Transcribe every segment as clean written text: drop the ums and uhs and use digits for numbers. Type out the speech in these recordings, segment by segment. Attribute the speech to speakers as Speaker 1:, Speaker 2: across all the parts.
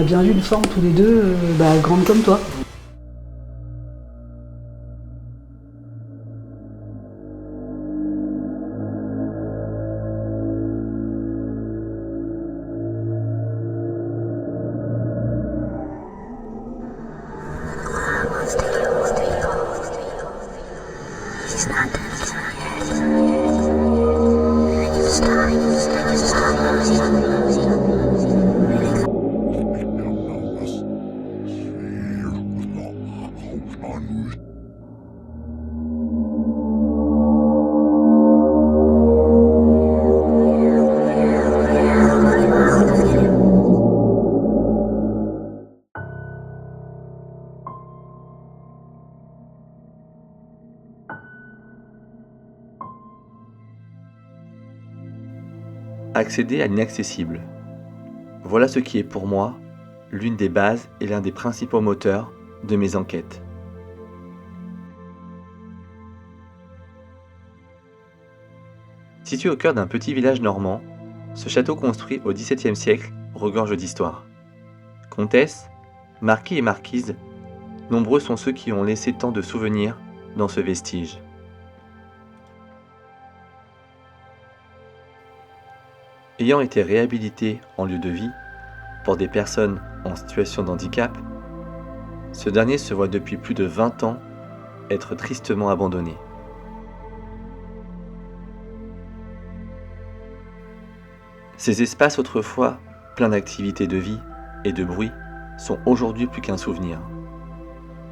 Speaker 1: a bien vu une forme tous les deux, grande comme toi.
Speaker 2: Accéder à l'inaccessible. Voilà ce qui est pour moi l'une des bases et l'un des principaux moteurs de mes enquêtes. Situé au cœur d'un petit village normand, ce château construit au XVIIe siècle regorge d'histoire. Comtesse, marquis et marquises, nombreux sont ceux qui ont laissé tant de souvenirs dans ce vestige. Ayant été réhabilité en lieu de vie pour des personnes en situation de handicap, ce dernier se voit depuis plus de 20 ans être tristement abandonné. Ces espaces autrefois pleins d'activités de vie et de bruit sont aujourd'hui plus qu'un souvenir.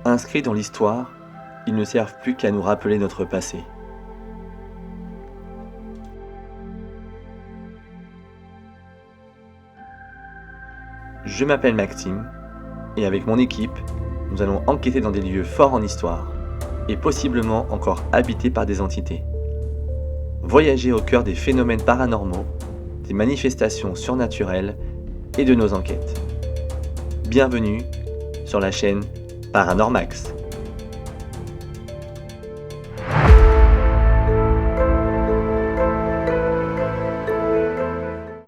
Speaker 2: Inscrits dans l'histoire, ils ne servent plus qu'à nous rappeler notre passé. Je m'appelle Maxime et avec mon équipe, nous allons enquêter dans des lieux forts en histoire et possiblement encore habités par des entités. Voyager au cœur des phénomènes paranormaux, des manifestations surnaturelles et de nos enquêtes. Bienvenue sur la chaîne Paranormax.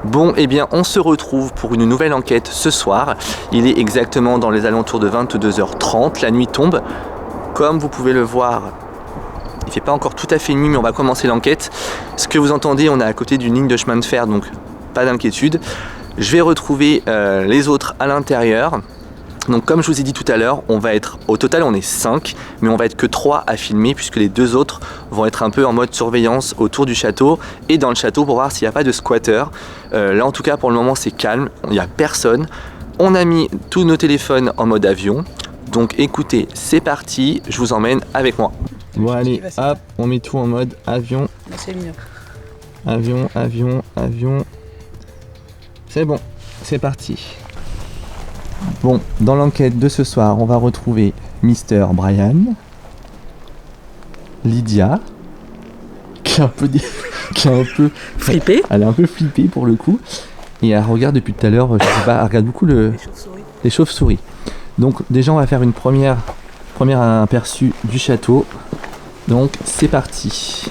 Speaker 2: Bon, eh bien, on se retrouve pour une nouvelle enquête ce soir. Il est exactement dans les alentours de 22h30, la nuit tombe. Comme vous pouvez le voir, il ne fait pas encore tout à fait nuit, mais on va commencer l'enquête. Ce que vous entendez, on est à côté d'une ligne de chemin de fer, donc pas d'inquiétude. Je vais retrouver les autres à l'intérieur. Donc comme je vous ai dit tout à l'heure, on va être, au total on est 5, mais on va être que 3 à filmer puisque les 2 autres vont être un peu en mode surveillance autour du château et dans le château pour voir s'il n'y a pas de squatteurs. Là en tout cas pour le moment c'est calme, il n'y a personne. On a mis tous nos téléphones en mode avion, donc écoutez, c'est parti, je vous emmène avec moi. Bon allez, hop, on met tout en mode avion.
Speaker 1: C'est mignon.
Speaker 2: Avion, avion, avion. C'est bon, c'est parti. Bon, dans l'enquête de ce soir, on va retrouver Mr. Brian, Lydia, qui est un peu
Speaker 1: Flippée.
Speaker 2: Elle est un peu flippée pour le coup, et elle regarde depuis tout à l'heure, je sais pas, elle regarde beaucoup les chauves-souris. Donc déjà, on va faire une première aperçu du château. Donc c'est parti.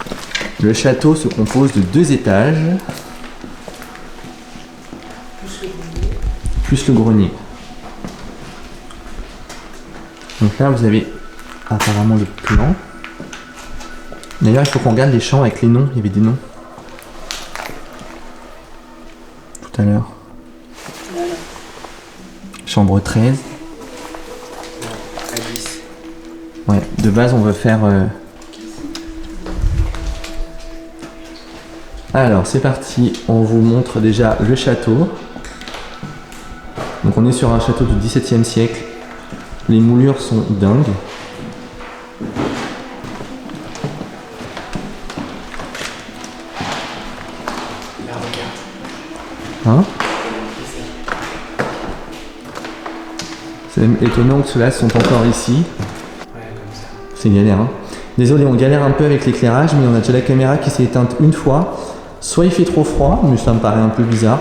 Speaker 2: Le château se compose de 2 étages, plus le grenier. Donc là vous avez apparemment le plan. D'ailleurs il faut qu'on regarde les champs avec les noms, il y avait des noms tout à l'heure. Chambre 13. Ouais, de base on veut faire... Alors c'est parti, on vous montre déjà le château. Donc on est sur un château du XVIIe siècle. Les moulures sont dingues. Hein? C'est étonnant que ceux-là sont encore ici. C'est galère, hein? Désolé, on galère un peu avec l'éclairage, mais on a déjà la caméra qui s'est éteinte une fois. Soit il fait trop froid, mais ça me paraît un peu bizarre.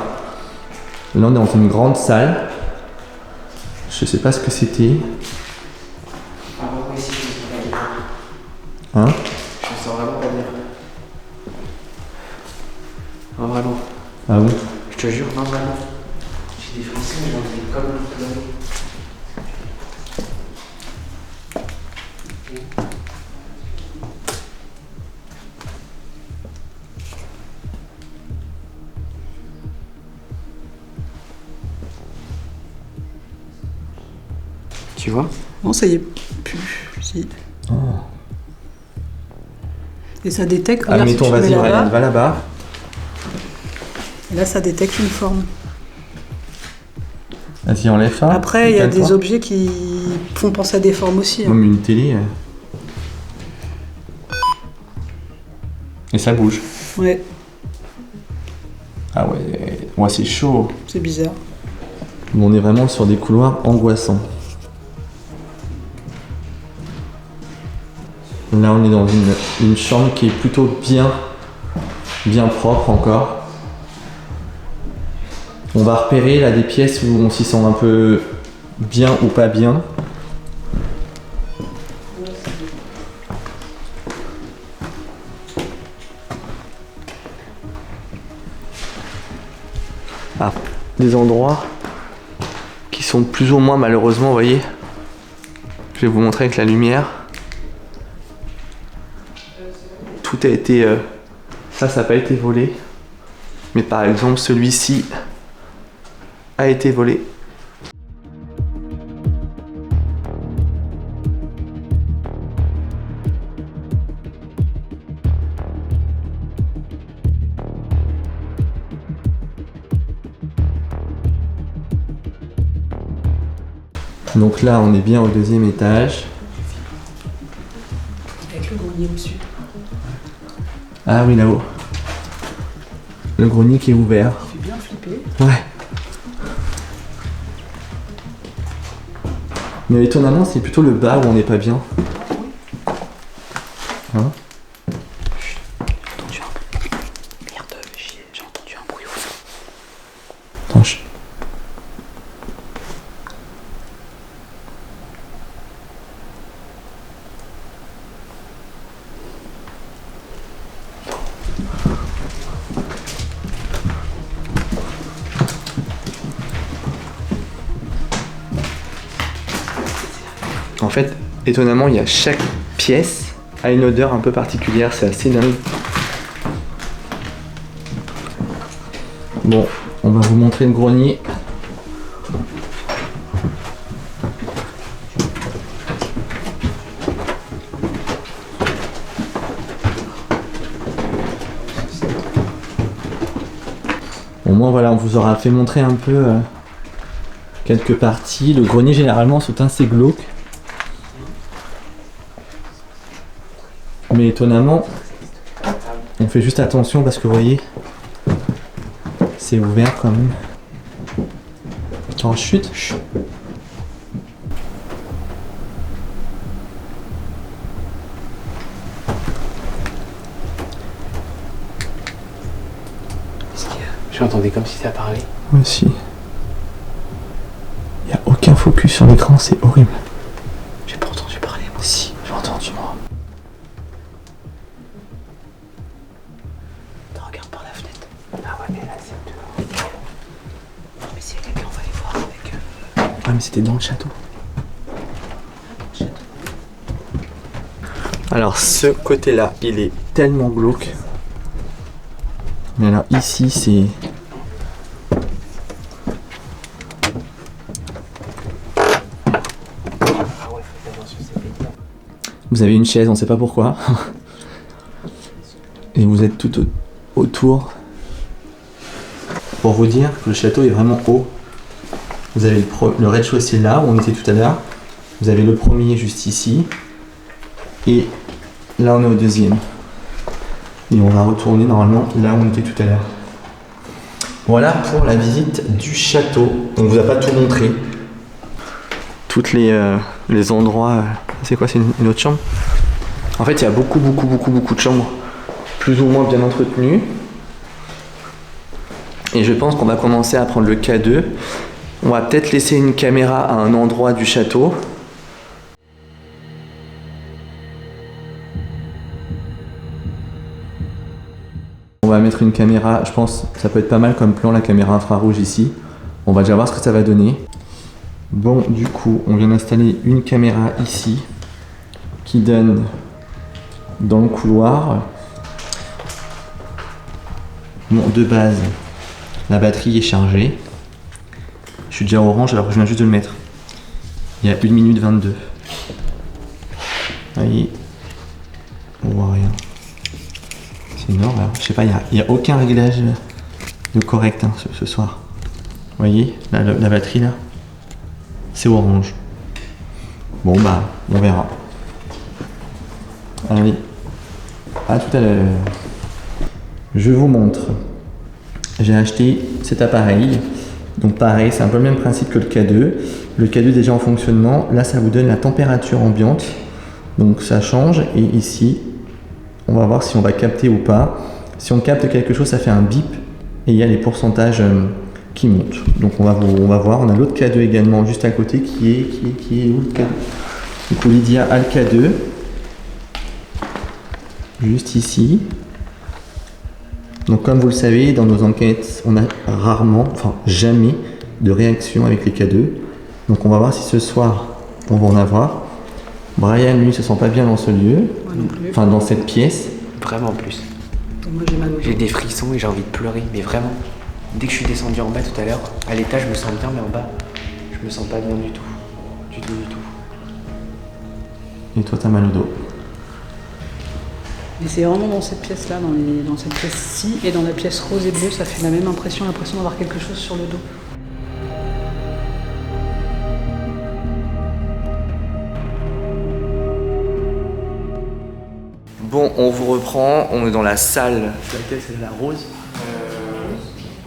Speaker 2: Là on est dans une grande salle. Je sais pas ce que c'était. Hein?
Speaker 3: Je sens vraiment pas bien. Non, vraiment.
Speaker 2: Ah oui?
Speaker 3: Je te jure, non, vraiment. J'ai des frissons, j'en ai comme là. Tu vois?
Speaker 1: Non, ça y est plus. Si. Et ça détecte. Regarde, si
Speaker 2: Admettons,
Speaker 1: tu mets
Speaker 2: vas-y,
Speaker 1: là-bas,
Speaker 2: Brian, va là-bas.
Speaker 1: et là, ça détecte une forme.
Speaker 2: Vas-y, enlève ça.
Speaker 1: Après, il y a
Speaker 2: Calme-toi.
Speaker 1: des objets qui font penser à des formes aussi. Hein.
Speaker 2: Comme une télé. Et ça bouge.
Speaker 1: Ouais,
Speaker 2: Ah ouais, ouais, c'est chaud.
Speaker 1: c'est bizarre.
Speaker 2: On est vraiment sur des couloirs angoissants. Là, on est dans une chambre qui est plutôt bien propre encore. On va repérer là des pièces où on s'y sent un peu bien ou pas bien. Ah, des endroits qui sont plus ou moins malheureusement, vous voyez. Je vais vous montrer avec la lumière. Tout a été... ça n'a pas été volé. Mais par exemple, celui-ci a été volé. Donc là, on est bien au 2e étage.
Speaker 1: Avec le grenier au-dessus.
Speaker 2: Ah oui, là-haut. Le grenier qui est ouvert.
Speaker 1: Ça fait bien flipper.
Speaker 2: Ouais. Mais étonnamment, c'est plutôt le bas où on n'est pas bien. Hein?
Speaker 1: J'ai entendu un... Merde, j'ai entendu un bruit au fond.
Speaker 2: Attends, chut. En fait, étonnamment, il y a chaque pièce a une odeur un peu particulière, c'est assez dingue. Bon, on va vous montrer le grenier. Au moins voilà, on vous aura fait montrer un peu quelques parties. Le grenier généralement c'est assez glauque. Mais étonnamment, on fait juste attention parce que vous voyez, c'est ouvert quand même. En chute.
Speaker 3: J'entendais comme si ça parlait.
Speaker 2: Moi aussi. Il n'y a aucun focus sur l'écran, c'est horrible.
Speaker 1: J'ai pas entendu parler, moi.
Speaker 2: Si, j'ai entendu moi.
Speaker 1: Regarde par la fenêtre.
Speaker 3: Ah ouais, mais là c'est dehors.
Speaker 1: Non, mais s'il y a quelqu'un, on va aller voir avec...
Speaker 2: Ah mais c'était dans le château. Alors ce côté-là, il est tellement glauque. Mais alors ici, c'est... Vous avez une chaise, on ne sait pas pourquoi. Et vous êtes tout autour. Pour vous dire que le château est vraiment haut. Vous avez le rez-de-chaussée là, où on était tout à l'heure. Vous avez le premier juste ici. Et là, on est au 2e. Et on va retourner normalement là où on était tout à l'heure. Voilà pour la visite du château. On vous a pas tout montré. Toutes les endroits... C'est quoi, c'est une autre chambre? En fait, il y a beaucoup de chambres plus ou moins bien entretenues. Et je pense qu'on va commencer à prendre le K2. On va peut-être laisser une caméra à un endroit du château. On va mettre une caméra, je pense que ça peut être pas mal comme plan, la caméra infrarouge ici. On va déjà voir ce que ça va donner. Bon, du coup, on vient d'installer une caméra ici qui donne dans le couloir. Bon, de base, la batterie est chargée. Je suis déjà orange alors que je viens juste de le mettre. Il y a 1 minute 22. Vous voyez, on voit rien. C'est une horreur. Je sais pas, il n'y a aucun réglage de correct hein, ce soir. Vous voyez, la batterie là, c'est orange. Bon bah, on verra. Allez, à tout à l'heure. Je vous montre. J'ai acheté cet appareil. Donc pareil, c'est un peu le même principe que le K2. Le K2 déjà en fonctionnement. Là, ça vous donne la température ambiante. Donc ça change. Et ici, on va voir si on va capter ou pas. Si on capte quelque chose, ça fait un bip. Et il y a les pourcentages qui montent. Donc on va voir. On a l'autre K2 également juste à côté qui est où le K2 ? Du coup, Lydia a le K2. Juste ici. Donc comme vous le savez, dans nos enquêtes, on a rarement, enfin jamais, de réaction avec les K2. Donc on va voir si ce soir, on va en avoir. Brian, lui, se sent pas bien dans ce lieu.
Speaker 1: Moi non plus.
Speaker 2: Enfin, dans cette pièce.
Speaker 3: Vraiment plus.
Speaker 1: Moi j'ai mal au dos.
Speaker 3: J'ai des frissons et j'ai envie de pleurer, mais vraiment. Dès que je suis descendu en bas tout à l'heure, à l'étage, je me sens bien, mais en bas, je me sens pas bien du tout. Du tout, du tout.
Speaker 2: Et toi, t'as mal au dos.
Speaker 1: Mais c'est vraiment dans cette pièce-là, dans cette pièce-ci, et dans la pièce rose et bleue, ça fait la même impression, l'impression d'avoir quelque chose sur le dos.
Speaker 2: Bon, on vous reprend. On est dans la salle. C'est laquelle, c'est la rose ?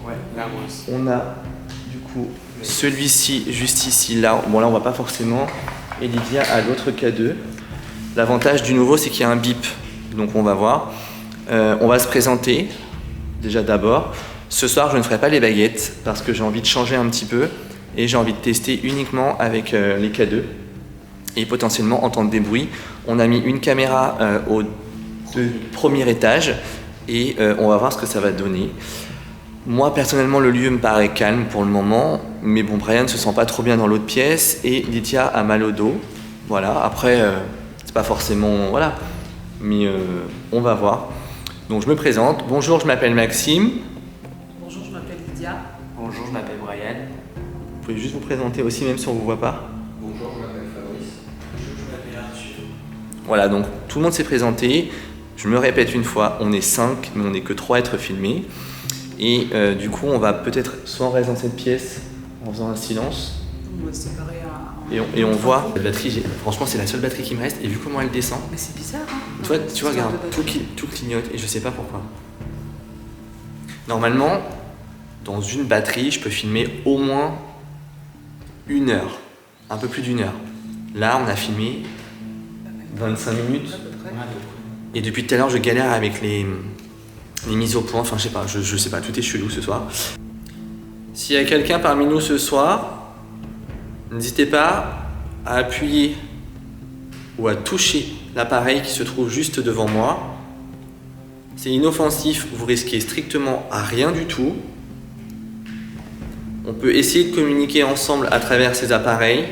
Speaker 3: Ouais, la rose.
Speaker 2: On a du coup celui-ci juste ici, là. Bon, là, on voit pas forcément. Et Lydia a l'autre K2. L'avantage du nouveau, c'est qu'il y a un bip. Donc, on va voir. On va se présenter. Déjà d'abord. Ce soir, je ne ferai pas les baguettes parce que j'ai envie de changer un petit peu. Et j'ai envie de tester uniquement avec les K2. Et potentiellement entendre des bruits. On a mis une caméra au premier étage. Et on va voir ce que ça va donner. Moi, personnellement, le lieu me paraît calme pour le moment, mais bon, Brian ne se sent pas trop bien dans l'autre pièce et Lydia a mal au dos. Voilà, après, c'est pas forcément... Voilà, mais on va voir. Donc, je me présente. Bonjour, je m'appelle Maxime.
Speaker 1: Bonjour, je m'appelle Lydia.
Speaker 3: Bonjour, je m'appelle Brian.
Speaker 2: Vous pouvez juste vous présenter aussi, même si on ne vous voit pas.
Speaker 4: Bonjour, je m'appelle Fabrice.
Speaker 3: Bonjour, je m'appelle Arthur.
Speaker 2: Voilà, donc tout le monde s'est présenté. Je me répète une fois, on est 5, mais on n'est que 3 à être filmés. Et du coup, on va peut-être soit on reste dans cette pièce en faisant un silence.
Speaker 1: On va se séparer à...
Speaker 2: Et on voit la batterie. Franchement, c'est la seule batterie qui me reste. Et vu comment elle descend,
Speaker 1: Mais c'est bizarre, hein.
Speaker 2: toi, tu vois, regarde, tout clignote et je sais pas pourquoi. Normalement, dans une batterie, je peux filmer au moins 1 heure, un peu plus d'1 heure. Là, on a filmé 25 minutes. Et depuis tout à l'heure, je galère avec les mises au point. Enfin, je sais pas, tout est chelou ce soir. S'il y a quelqu'un parmi nous ce soir, n'hésitez pas à appuyer ou à toucher l'appareil qui se trouve juste devant moi. C'est inoffensif, vous risquez strictement à rien du tout. On peut essayer de communiquer ensemble à travers ces appareils.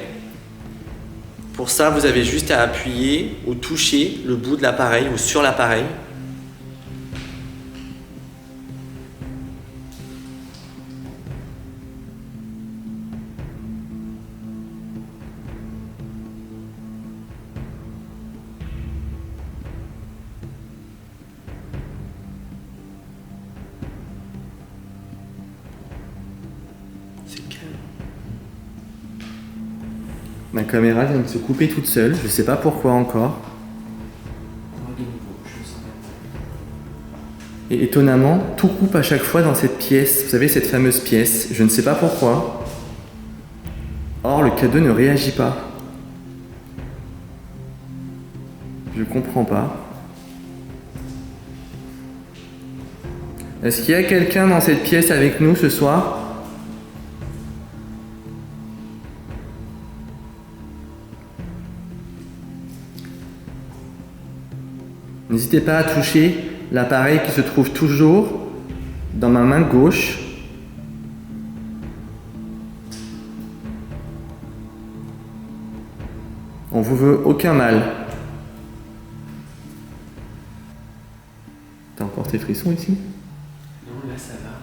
Speaker 2: Pour ça, vous avez juste à appuyer ou toucher le bout de l'appareil ou sur l'appareil. C'est calme. Ma caméra vient de se couper toute seule, je sais pas pourquoi encore. Et étonnamment, tout coupe à chaque fois dans cette pièce, vous savez, cette fameuse pièce, je ne sais pas pourquoi. Or, le K2 ne réagit pas. Je comprends pas. Est-ce qu'il y a quelqu'un dans cette pièce avec nous ce soir ? N'hésitez pas à toucher l'appareil qui se trouve toujours dans ma main gauche. On vous veut aucun mal. T'as encore tes frissons ici ?
Speaker 3: Non, là ça va.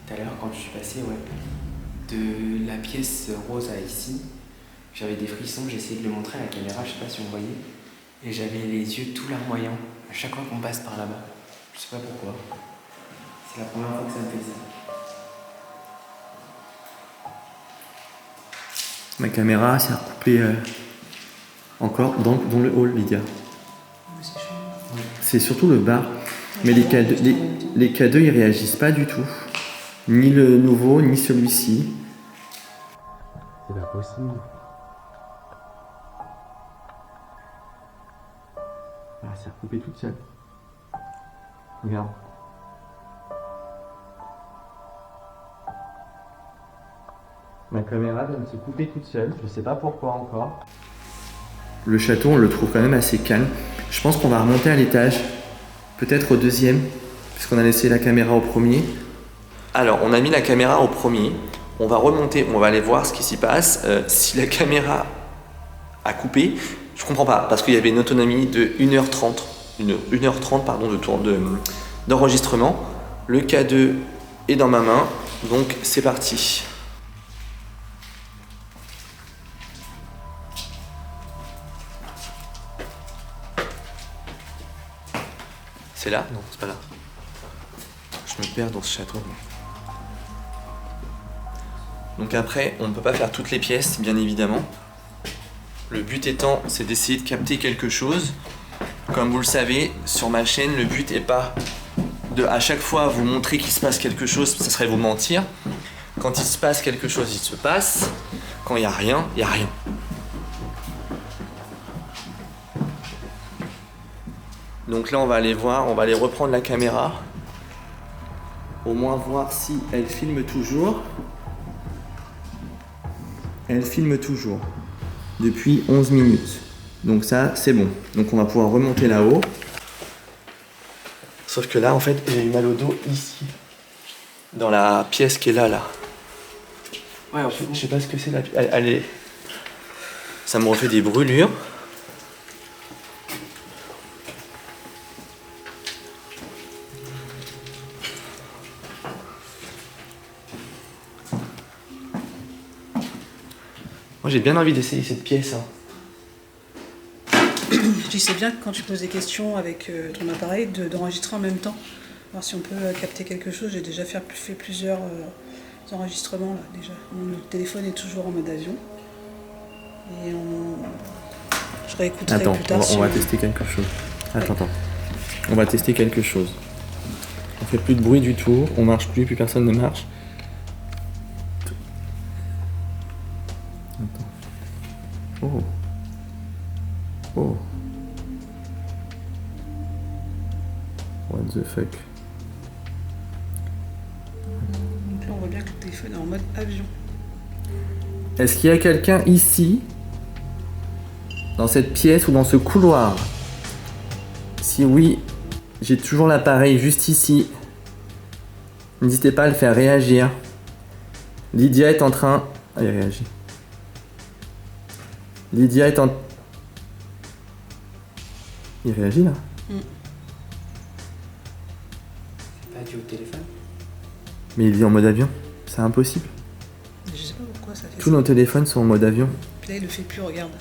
Speaker 3: Tout à l'heure, quand je suis passé, ouais, de la pièce rose à ici, J'avais des frissons, j'ai essayé de le montrer à la caméra, je sais pas si on voyait. Et j'avais les yeux tout larmoyants à chaque fois qu'on passe par là-bas. Je sais pas pourquoi. C'est la première fois que ça me fait ça.
Speaker 2: Ma caméra s'est recoupée encore dans le hall, Lydia.
Speaker 1: C'est chaud.
Speaker 2: C'est surtout le bar. Mais les K2, ils réagissent pas du tout. Ni le nouveau, ni celui-ci. C'est pas possible. Ah, c'est recoupé toute seule. Regarde. Ma caméra vient de se couper toute seule, je sais pas pourquoi encore. Le château, on le trouve quand même assez calme. Je pense qu'on va remonter à l'étage, peut-être au deuxième, puisqu'on a laissé la caméra au premier. Alors, on a mis la caméra au premier. On va remonter, on va aller voir ce qui s'y passe. Si la caméra a coupé, je comprends pas, parce qu'il y avait une autonomie de 1h30, 1h30 pardon, d'enregistrement. Le K2 est dans ma main, donc c'est parti. C'est là? Non, c'est pas là. Je me perds dans ce château. Donc après, on ne peut pas faire toutes les pièces, bien évidemment. Le but étant, c'est d'essayer de capter quelque chose. Comme vous le savez, sur ma chaîne, le but n'est pas de à chaque fois vous montrer qu'il se passe quelque chose, ça serait vous mentir. Quand il se passe quelque chose, il se passe. Quand il n'y a rien, il n'y a rien. Donc là, on va aller voir, on va aller reprendre la caméra. Au moins voir si elle filme toujours. Elle filme toujours. Depuis 11 minutes. Donc ça, c'est bon. Donc on va pouvoir remonter là-haut. Sauf que là, en fait, j'ai eu mal au dos ici. Dans la pièce qui est là.
Speaker 3: Ouais,
Speaker 2: Je sais pas ce que c'est là. Elle est... Ça me refait des brûlures. Moi, j'ai bien envie d'essayer cette pièce.
Speaker 1: Je dis c'est bien quand tu poses des questions avec ton appareil d'enregistrer en même temps. Voir si on peut capter quelque chose. J'ai déjà fait plusieurs enregistrements là déjà. Mon téléphone est toujours en mode avion. Et je réécouterai plus tard.
Speaker 2: On va tester quelque chose. Attends. On va tester quelque chose. On fait plus de bruit du tout. On marche plus personne ne marche. Attends. Oh. What the fuck.
Speaker 1: Donc là on voit bien que le téléphone est en mode avion.
Speaker 2: Est-ce qu'il y a quelqu'un ici, dans cette pièce ou dans ce couloir? Si oui, j'ai toujours l'appareil juste ici. N'hésitez pas à le faire réagir. Lydia est en train... Ah, il réagit. Lydia est en... Il réagit là?
Speaker 3: Pas dû au téléphone.
Speaker 2: Mais il vit en mode avion. C'est impossible.
Speaker 1: Je sais pas pourquoi ça fait
Speaker 2: Tous
Speaker 1: ça.
Speaker 2: nos téléphones sont en mode avion.
Speaker 1: Puis là il le fait plus, regarde.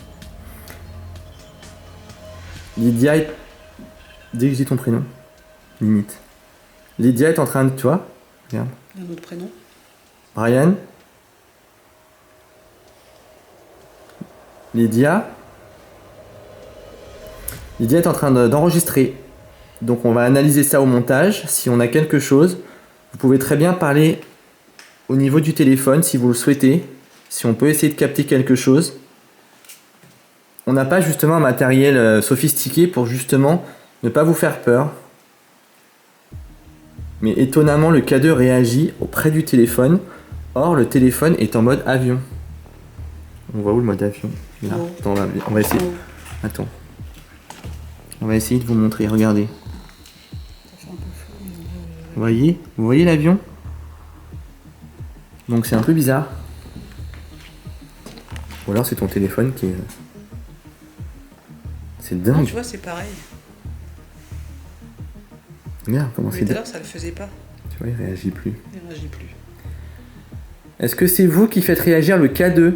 Speaker 2: Lydia est... Dès que je dis ton prénom, limite. Lydia est en train de... Tu vois? Regarde.
Speaker 1: Un autre prénom.
Speaker 2: Brian. Lydia est en train d'enregistrer. Donc on va analyser ça au montage. Si on a quelque chose, vous pouvez très bien parler au niveau du téléphone si vous le souhaitez. Si on peut essayer de capter quelque chose. On n'a pas justement un matériel sophistiqué pour justement ne pas vous faire peur. Mais étonnamment, le K2 réagit auprès du téléphone. Or, le téléphone est en mode avion. On voit où le mode avion? Là.
Speaker 1: Oh.
Speaker 2: Attends, on va essayer. Attends. On va essayer de vous montrer. Regardez.
Speaker 1: Ça fait un peu flou.
Speaker 2: Vous voyez l'avion? Donc c'est un peu bizarre. Ou alors c'est ton téléphone qui est... C'est
Speaker 1: Non,
Speaker 2: dingue.
Speaker 1: tu vois, c'est pareil.
Speaker 2: Regarde comment
Speaker 1: Mais
Speaker 2: c'est
Speaker 1: tout à
Speaker 2: dingue.
Speaker 1: l'heure, ça le faisait pas.
Speaker 2: Tu vois, il réagit plus.
Speaker 1: Il réagit plus.
Speaker 2: Est-ce que c'est vous qui faites réagir le K2?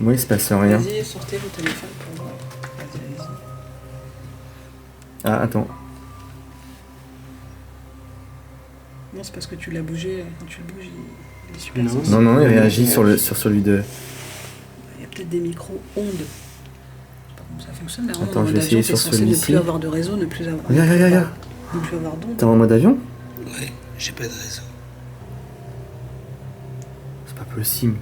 Speaker 2: Moi, il se passe rien.
Speaker 1: Vas-y, sortez vos téléphones pour voir. Vas-y, allez-y.
Speaker 2: Ah, attends.
Speaker 1: Non, c'est parce que tu l'as bougé. Quand tu le bouges, il est super
Speaker 3: Non.
Speaker 1: sensible.
Speaker 2: Non, il réagit sur celui de...
Speaker 1: Il y a peut-être des micro-ondes. Je sais pas comment ça fonctionne, mais vraiment,
Speaker 2: Attends,
Speaker 1: en
Speaker 2: je
Speaker 1: mode
Speaker 2: vais essayer
Speaker 1: avion, t'es
Speaker 2: sur
Speaker 1: censé ne
Speaker 2: celui-ci.
Speaker 1: plus avoir de réseau, ne plus avoir...
Speaker 2: Regarde.
Speaker 1: Ne plus avoir d'ondes.
Speaker 2: T'es en mode avion?
Speaker 4: Ouais, j'ai pas de réseau.
Speaker 2: C'est pas possible.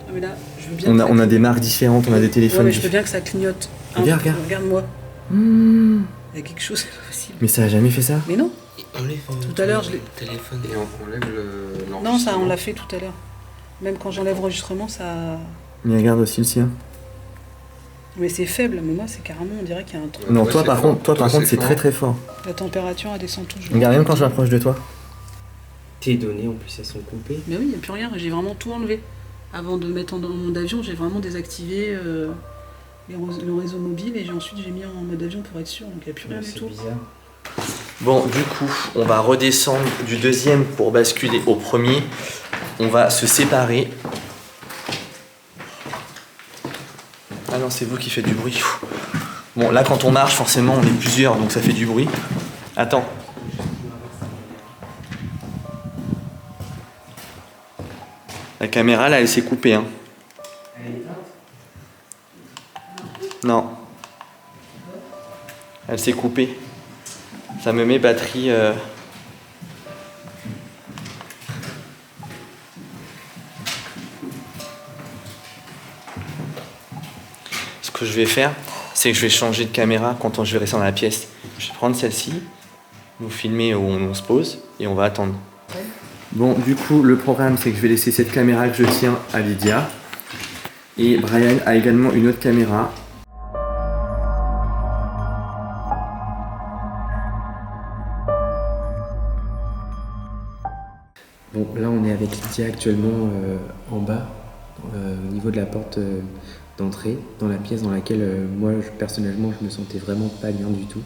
Speaker 1: Ah, mais là, je veux bien
Speaker 2: On
Speaker 1: que
Speaker 2: a,
Speaker 1: ça
Speaker 2: on a des
Speaker 1: clignote.
Speaker 2: marques différentes, on a des
Speaker 1: Ouais,
Speaker 2: téléphones
Speaker 1: mais je veux
Speaker 2: différents.
Speaker 1: bien que ça clignote.
Speaker 2: Regarde.
Speaker 1: Regarde-moi.
Speaker 2: Mmh.
Speaker 1: Il y a quelque chose, c'est pas possible.
Speaker 2: Mais ça a jamais fait ça?
Speaker 1: Mais non.
Speaker 4: Enlève
Speaker 1: Tout à l'heure, je l'ai-
Speaker 4: le téléphone et on enlève l'enregistrement.
Speaker 1: Non, ça, on l'a fait tout à l'heure. Même quand j'enlève l'enregistrement, ça...
Speaker 2: Mais regarde aussi le sien.
Speaker 1: Mais c'est faible, mais moi, c'est carrément, on dirait qu'il y a un truc.
Speaker 2: Non,
Speaker 4: Ouais,
Speaker 2: toi
Speaker 4: c'est
Speaker 2: par
Speaker 4: fort.
Speaker 2: contre, toi, par
Speaker 4: Toi,
Speaker 2: contre,
Speaker 4: c'est
Speaker 2: c'est
Speaker 4: fort.
Speaker 2: très très fort.
Speaker 1: La température, elle descend toujours.
Speaker 2: Regarde, même quand je m'approche de toi.
Speaker 3: Tes données, en plus, elles sont coupées.
Speaker 1: Mais oui, il n'y a plus rien. J'ai vraiment tout enlevé. Avant de mettre en mode avion, j'ai vraiment désactivé le réseau mobile et ensuite j'ai mis en mode avion pour être sûr. Donc il n'y a plus rien du
Speaker 3: C'est
Speaker 1: tout.
Speaker 3: bizarre.
Speaker 2: Bon, du coup, on va redescendre du deuxième pour basculer au premier. On va se séparer. Ah non, c'est vous qui faites du bruit. Bon, là, quand on marche, forcément, on est plusieurs, donc ça fait du bruit. Attends. La caméra, là, elle s'est coupée, hein.
Speaker 3: Elle est éteinte?
Speaker 2: Non. Elle s'est coupée. Ça me met batterie... Ce que je vais faire, c'est que je vais changer de caméra quand je vais rester dans la pièce. Je vais prendre celle-ci, vous filmer où on se pose et on va attendre. Bon, du coup, le programme, c'est que je vais laisser cette caméra que je tiens à Lydia. Et Brian a également une autre caméra.
Speaker 3: Bon, là on est avec Lydia actuellement en bas, au niveau de la porte d'entrée, dans la pièce dans laquelle personnellement je me sentais vraiment pas bien du tout.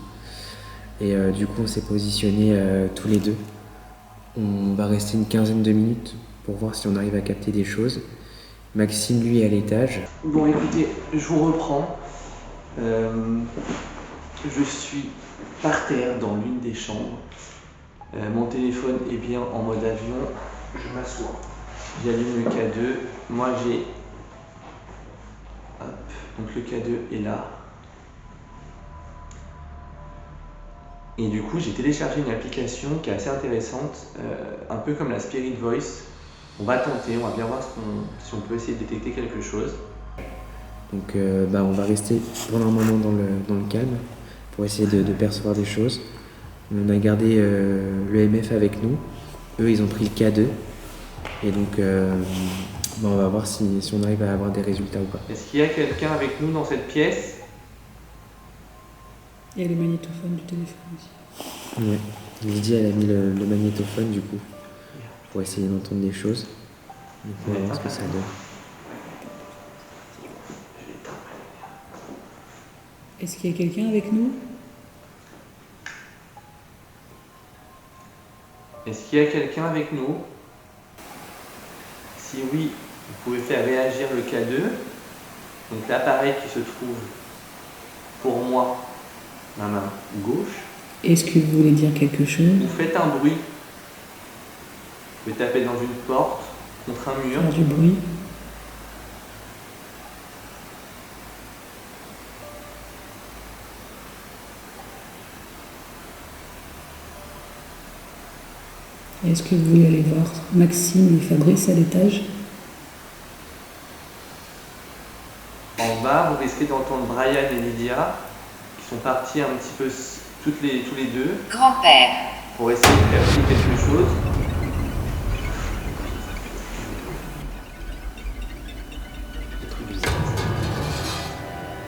Speaker 3: Et du coup on s'est positionnés tous les deux. On va rester une quinzaine de minutes pour voir si on arrive à capter des choses. Maxime lui est à l'étage.
Speaker 2: Bon, écoutez, je vous reprends. Je suis par terre dans l'une des chambres. Mon téléphone est bien en mode avion. Je m'assois. J'allume le K2. Moi, j'ai... Hop. Donc le K2 est là. Et du coup, j'ai téléchargé une application qui est assez intéressante, un peu comme la Spirit Voice. On va tenter, on va bien voir si on peut essayer de détecter quelque chose.
Speaker 3: Donc on va rester pendant un moment dans le calme pour essayer de percevoir des choses. On a gardé l'EMF avec nous. Eux, ils ont pris le K2. Et donc, on va voir si on arrive à avoir des résultats ou pas.
Speaker 2: Est-ce qu'il y a quelqu'un avec nous dans cette pièce?
Speaker 1: Il y a les magnétophones du téléphone aussi.
Speaker 3: Ouais. Lydia, elle a mis le magnétophone du coup pour essayer d'entendre des choses. Donc, on va voir ce que ça donne.
Speaker 1: Est-ce qu'il y a quelqu'un avec nous?
Speaker 2: Est-ce qu'il y a quelqu'un avec nous? Si oui, vous pouvez faire réagir le K2. Donc l'appareil qui se trouve pour moi, ma main gauche.
Speaker 1: Est-ce que vous voulez dire quelque chose?
Speaker 2: Vous faites un bruit. Vous pouvez taper dans une porte, contre un mur.
Speaker 1: Faire du bruit? Est-ce que vous voulez aller voir Maxime et Fabrice à l'étage?
Speaker 2: En bas, vous risquez d'entendre Brian et Lydia qui sont partis un petit peu tous les deux
Speaker 5: Grand-père,
Speaker 2: pour essayer de capter quelque chose.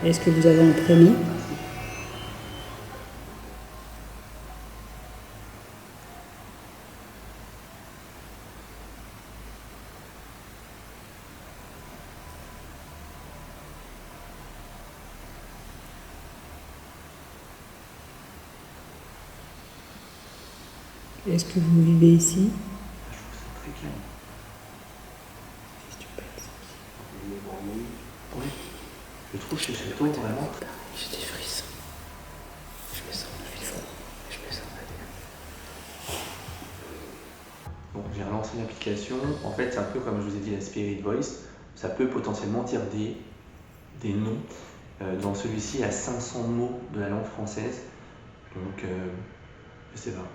Speaker 1: Est-ce que vous avez un prénom? Est-ce que vous vivez ici?
Speaker 2: Très clair.
Speaker 1: Qu'est-ce que tu penses?
Speaker 2: Je trouve ce château vraiment.
Speaker 3: J'ai des frissons. Je me sens froid. Je me sens pas bien.
Speaker 2: Bon, j'ai relancé l'application. En fait, c'est un peu comme je vous ai dit, la Spirit Voice. Ça peut potentiellement dire des noms. Dans celui-ci, il y a 500 mots de la langue française. Donc, je sais pas.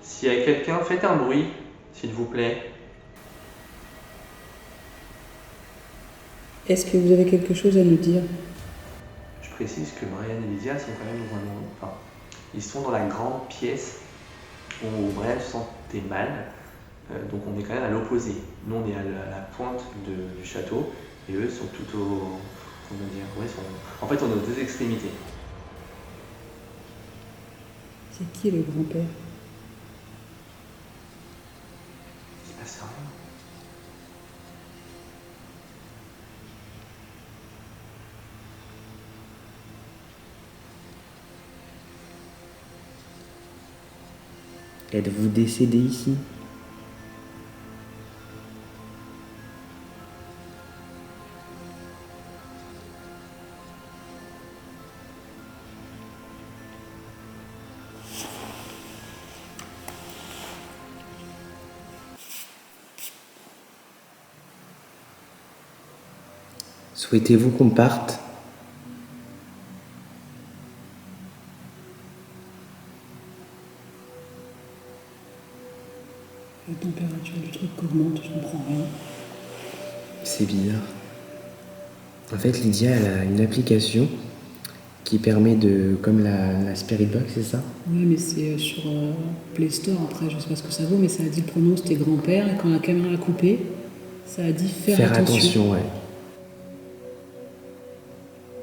Speaker 2: S'il y a quelqu'un, faites un bruit, s'il vous plaît.
Speaker 1: Est-ce que vous avez quelque chose à nous dire?
Speaker 2: Je précise que Brian et Lydia sont quand même dans un endroit. Enfin, ils sont dans la grande pièce où Brian se sentait mal. Donc on est quand même à l'opposé. Nous on est à la pointe du château et eux sont tout au. Comment dire, ouais, en fait on est aux deux extrémités.
Speaker 1: C'est qui le grand-père?
Speaker 2: Il se passe rien.
Speaker 3: Êtes-vous décédé ici? Souhaitez-vous qu'on parte?
Speaker 1: La température du truc augmente, je comprends rien.
Speaker 3: C'est bizarre. En fait, Lydia, elle a une application qui permet de... Comme la Spirit Box, c'est ça?
Speaker 1: Ouais, mais c'est sur Play Store après, je sais pas ce que ça vaut, mais ça a dit le pronom c'était grand-père, et quand la caméra a coupé, ça a dit faire attention.
Speaker 3: Ouais.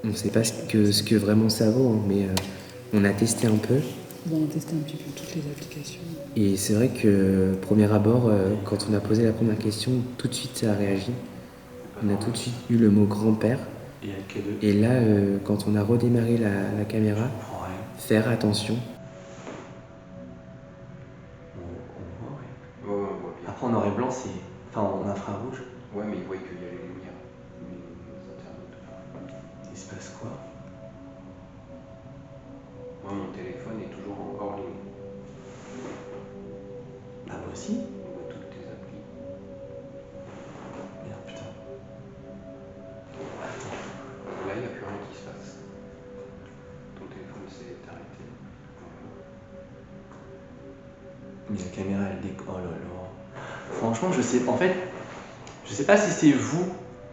Speaker 3: On ne sait pas ce que vraiment ça vaut, hein, mais on a testé un peu.
Speaker 1: On va tester un petit peu toutes les applications.
Speaker 3: Et c'est vrai que, premier abord, quand on a posé la première question, tout de suite ça a réagi. On a tout de suite eu le mot grand-père. Et là, quand on a redémarré la caméra, faire attention.
Speaker 2: On voit, ouais. Après en noir et blanc, c'est. Enfin en infrarouge.
Speaker 4: Ouais, mais ils voient qu'il y a les lumières.
Speaker 2: Il se passe quoi?
Speaker 4: Moi, mon téléphone est toujours encore ligne.
Speaker 2: Bah moi aussi.
Speaker 4: On voit toutes tes applis.
Speaker 2: Merde, putain.
Speaker 4: Là, il n'y a plus rien qui se passe. Ton téléphone s'est arrêté.
Speaker 2: Mais la caméra elle décolle. Oh là là. Franchement, je sais. En fait, je sais pas si c'est vous.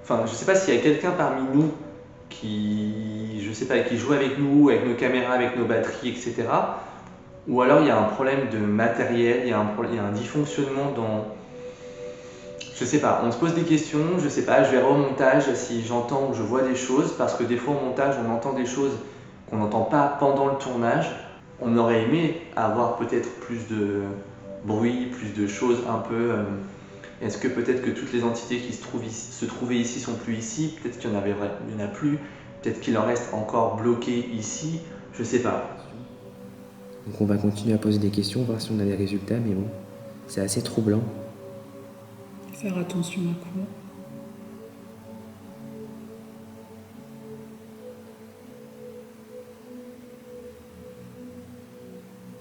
Speaker 2: Enfin, je sais pas s'il y a quelqu'un parmi nous qui. Je sais pas, qui joue avec nous, avec nos caméras, avec nos batteries, etc. Ou alors il y a un problème de matériel, il y a un dysfonctionnement dans. Je sais pas, on se pose des questions, je sais pas, je verrai au montage si j'entends ou je vois des choses, parce que des fois au montage on entend des choses qu'on n'entend pas pendant le tournage. On aurait aimé avoir peut-être plus de bruit, plus de choses un peu. Est-ce que peut-être que toutes les entités qui se trouvaient ici sont plus ici? Peut-être qu'il y en a plus. Peut-être qu'il en reste encore bloqué ici. Je sais pas.
Speaker 3: Donc on va continuer à poser des questions, voir si on a des résultats, mais bon, c'est assez troublant.
Speaker 1: Faire attention à quoi?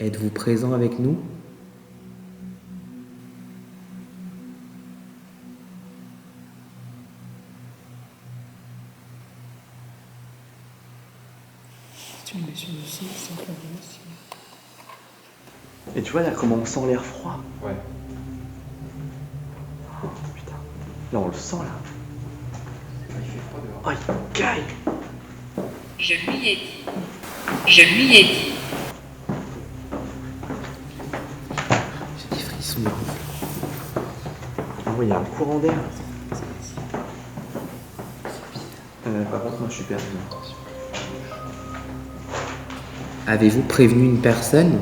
Speaker 3: Êtes-vous présent avec nous?
Speaker 1: Si on met sur le site, ça peut voir aussi.
Speaker 2: Et tu vois là comment on sent l'air froid?
Speaker 4: Ouais.
Speaker 2: Oh putain. Là on le sent là.
Speaker 4: Il fait froid dehors.
Speaker 2: Oh il caille.
Speaker 5: Je lui ai dit. Je lui ai dit.
Speaker 3: J'ai des frissons.
Speaker 2: Ah oui, il y a un courant d'air. Par contre, moi je suis perdu.
Speaker 3: Avez-vous prévenu une personne?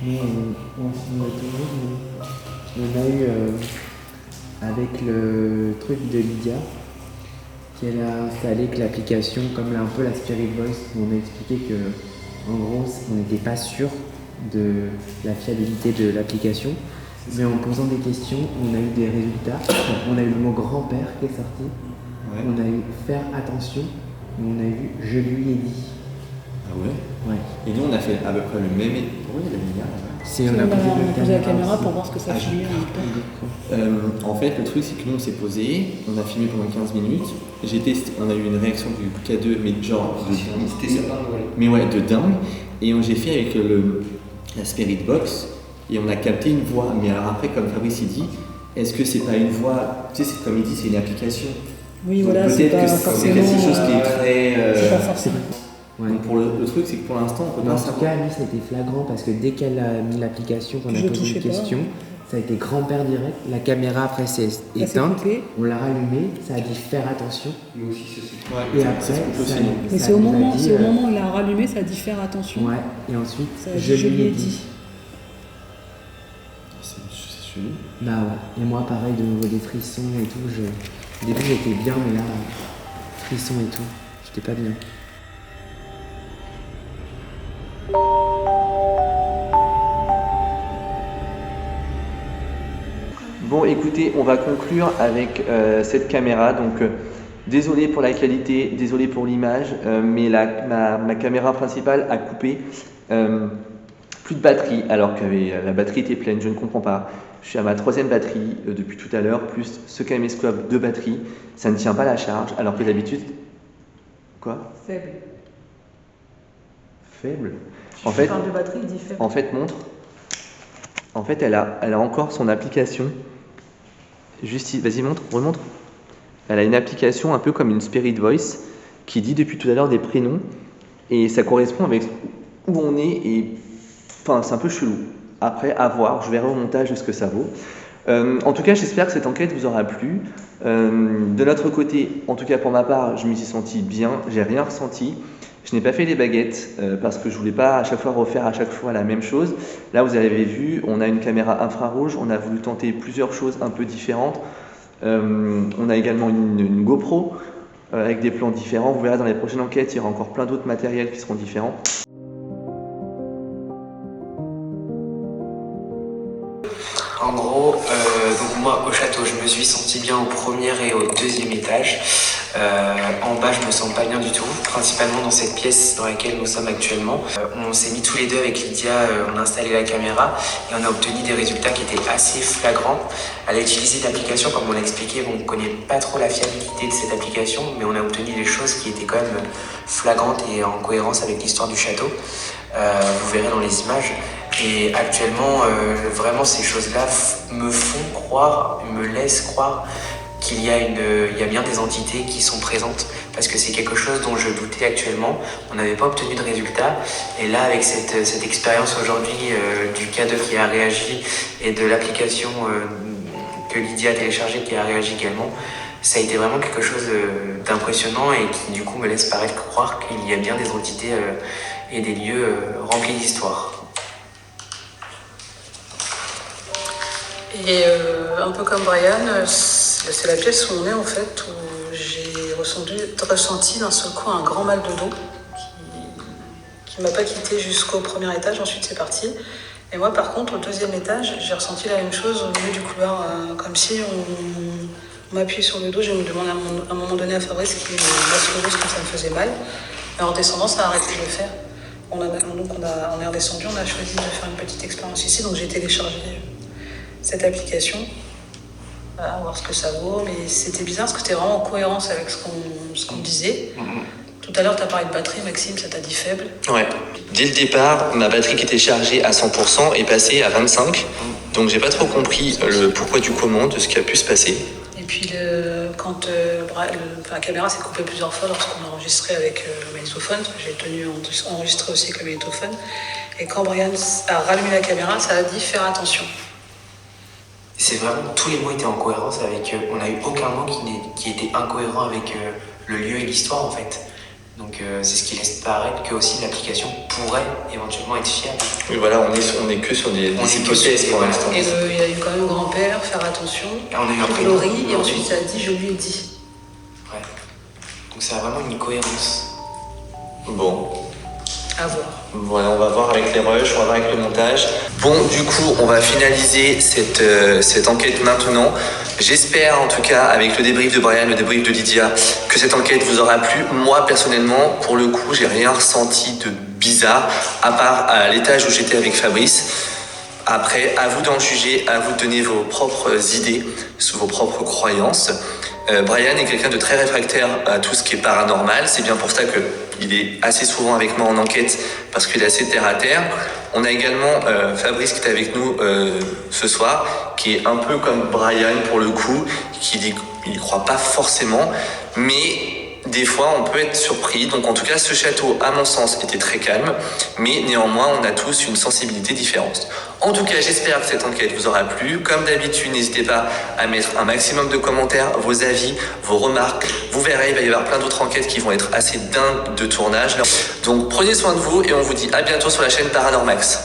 Speaker 3: Non, on a eu avec le truc de Lydia, qu'elle a installé que l'application, comme un peu la Spirit Voice, on a expliqué que en gros on n'était pas sûr de la fiabilité de l'application, mais en posant des questions, on a eu des résultats. On a eu le mot grand-père qui est sorti, on a eu faire attention, et on a eu je lui ai dit.
Speaker 2: Ah ouais?
Speaker 3: Ouais.
Speaker 2: Et nous on a fait à peu près le même. Oui, il y a la lumière là-bas.
Speaker 3: On a
Speaker 1: posé la caméra
Speaker 3: aussi.
Speaker 1: pour voir ce que ça filmait en même temps.
Speaker 2: En fait, le truc, c'est que nous, on s'est posé, on a filmé pendant 15 minutes. J'ai testé, on a eu une réaction du K2, mais genre.
Speaker 4: C'était sympa, ouais.
Speaker 2: Mais ouais, de dingue. Et j'ai fait avec la Spirit Box, et on a capté une voix. Mais alors après, comme Fabrice il dit, est-ce que c'est pas une voix. Tu sais, comme il dit, c'est une application.
Speaker 1: Oui,
Speaker 2: donc
Speaker 1: voilà, c'est
Speaker 2: peut-être
Speaker 1: pas
Speaker 2: que c'est quelque
Speaker 1: forcément.
Speaker 2: chose qui est très.
Speaker 1: C'est pas forcément.
Speaker 3: Ouais.
Speaker 2: Donc pour le truc, c'est que pour l'instant, on peut
Speaker 3: Mais
Speaker 2: pas
Speaker 3: en tout
Speaker 2: savoir.
Speaker 3: cas, lui, c'était flagrant parce que dès qu'elle a mis l'application, qu'on a
Speaker 1: Je
Speaker 3: posé
Speaker 1: touchais
Speaker 3: une
Speaker 1: pas.
Speaker 3: question, ça a été grand-père direct. La caméra après s'est
Speaker 1: s'est
Speaker 3: éteinte,
Speaker 1: coupée.
Speaker 3: on l'a rallumée, ça a dit faire attention.
Speaker 4: Nous aussi, c'est ça.
Speaker 2: Ouais,
Speaker 3: Et
Speaker 2: ça,
Speaker 3: après,
Speaker 2: c'est ce qu'on peut
Speaker 3: ça,
Speaker 2: aussi.
Speaker 1: Mais
Speaker 3: ça
Speaker 1: c'est au
Speaker 3: nous a
Speaker 1: moment,
Speaker 3: dit,
Speaker 1: c'est au moment où il a rallumé, ça a dit faire attention.
Speaker 3: Ouais, et ensuite,
Speaker 1: Ça a dit, je lui ai dit.
Speaker 2: C'est chelou.
Speaker 3: Bah ouais, et moi pareil, de nouveau des frissons et tout. Au début, j'étais bien, mais là, frissons et tout, j'étais pas bien.
Speaker 2: Bon, écoutez, on va conclure avec cette caméra. Donc, désolé pour la qualité, désolé pour l'image, mais ma caméra principale a coupé. Plus de batterie, alors que la batterie était pleine. Je ne comprends pas. Je suis à ma 3e batterie depuis tout à l'heure, plus ce caméscope de batterie. Ça ne tient pas la charge, alors que d'habitude. Quoi?
Speaker 1: Faible.
Speaker 2: Faible. En fait,
Speaker 1: de batterie, il dit faible.
Speaker 2: En fait, montre. En fait, elle a encore son application. Juste ici, vas-y, montre, remontre. Elle a une application un peu comme une Spirit Voice qui dit depuis tout à l'heure des prénoms et ça correspond avec où on est et enfin, c'est un peu chelou. Après, à voir, je verrai au montage ce que ça vaut. En tout cas, j'espère que cette enquête vous aura plu. De notre côté, en tout cas pour ma part, je me suis senti bien, j'ai rien ressenti. Je n'ai pas fait les baguettes parce que je voulais pas à chaque fois refaire à chaque fois la même chose. Là, vous avez vu, on a une caméra infrarouge, on a voulu tenter plusieurs choses un peu différentes. On a également une GoPro avec des plans différents. Vous verrez dans les prochaines enquêtes, il y aura encore plein d'autres matériels qui seront différents.
Speaker 6: En gros, donc moi au château, je me suis senti bien au premier et au deuxième étage. En bas, je me sens pas bien du tout, principalement dans cette pièce dans laquelle nous sommes actuellement. On s'est mis tous les deux avec Lydia, on a installé la caméra et on a obtenu des résultats qui étaient assez flagrants. Elle a utilisé l'application, comme on l'a expliqué, on ne connaît pas trop la fiabilité de cette application, mais on a obtenu des choses qui étaient quand même flagrantes et en cohérence avec l'histoire du château. Vous verrez dans les images. Et actuellement, vraiment, ces choses-là me font croire, me laissent croire qu'il y a bien des entités qui sont présentes, parce que c'est quelque chose dont je doutais actuellement. On n'avait pas obtenu de résultats, et là, avec cette expérience aujourd'hui du K2 qui a réagi et de l'application que Lydia a téléchargée qui a réagi également, ça a été vraiment quelque chose d'impressionnant et qui du coup me laisse croire qu'il y a bien des entités et des lieux remplis d'histoire.
Speaker 1: Et un peu comme Brian, c'est la pièce où on est en fait, où j'ai ressenti d'un seul coup un grand mal de dos qui m'a pas quitté jusqu'au premier étage, ensuite c'est parti. Et moi par contre au deuxième étage, j'ai ressenti la même chose au milieu du couloir, comme si on m'appuyait sur le dos. Je me demandais à un moment donné à Fabrice qui me masse le dos parce que ça me faisait mal. Et en descendant, ça a arrêté de le faire. On est redescendu, on a choisi de faire une petite expérience ici, donc j'ai téléchargé cette application, à voir ce que ça vaut, mais c'était bizarre parce que c'était vraiment en cohérence avec ce qu'on disait. Tout à l'heure, tu as parlé de batterie, Maxime, ça t'a dit faible.
Speaker 2: Ouais. Dès le départ, ma batterie qui était chargée à 100% est passée à 25%. Donc j'ai pas trop compris le pourquoi du comment de ce qui a pu se passer.
Speaker 1: Et puis quand la caméra s'est coupée plusieurs fois lorsqu'on a enregistré avec le magnétophone, parce que j'ai tenu à enregistrer aussi avec le magnétophone, et quand Brian a rallumé la caméra, ça a dit faire attention.
Speaker 6: C'est vraiment, tous les mots étaient en cohérence avec... on n'a eu aucun mot qui était incohérent avec le lieu et l'histoire en fait. Donc c'est ce qui laisse paraître que aussi l'application pourrait éventuellement être fiable.
Speaker 2: Oui, voilà, on est que sur des hypothèses pour l'instant.
Speaker 1: Et il y a eu quand même grand-père, faire attention,
Speaker 6: Et on a eu un prénom.
Speaker 1: Laurie, et ensuite ça a dit je lui ai dit.
Speaker 6: Ouais. Donc c'est vraiment une cohérence.
Speaker 2: Bon.
Speaker 1: À voir.
Speaker 2: Voilà, on va voir avec les rushs, on va voir avec le montage. Bon, du coup, on va finaliser cette enquête maintenant. J'espère, en tout cas, avec le débrief de Brian, le débrief de Lydia, que cette enquête vous aura plu. Moi, personnellement, pour le coup, j'ai rien ressenti de bizarre, à part à l'étage où j'étais avec Fabrice. Après, à vous d'en juger, à vous de donner vos propres idées, vos propres croyances. Brian est quelqu'un de très réfractaire à tout ce qui est paranormal. C'est bien pour ça qu'il est assez souvent avec moi en enquête, parce qu'il est assez terre à terre. On a également Fabrice qui est avec nous ce soir, qui est un peu comme Brian pour le coup, qui dit qu'il n'y croit pas forcément, mais des fois on peut être surpris. Donc en tout cas, ce château, à mon sens, était très calme, mais néanmoins on a tous une sensibilité différente. En tout cas, j'espère que cette enquête vous aura plu. Comme d'habitude, n'hésitez pas à mettre un maximum de commentaires, vos avis, vos remarques. Vous verrez, il va y avoir plein d'autres enquêtes qui vont être assez dingues de tournage. Donc prenez soin de vous et on vous dit à bientôt sur la chaîne Paranormax.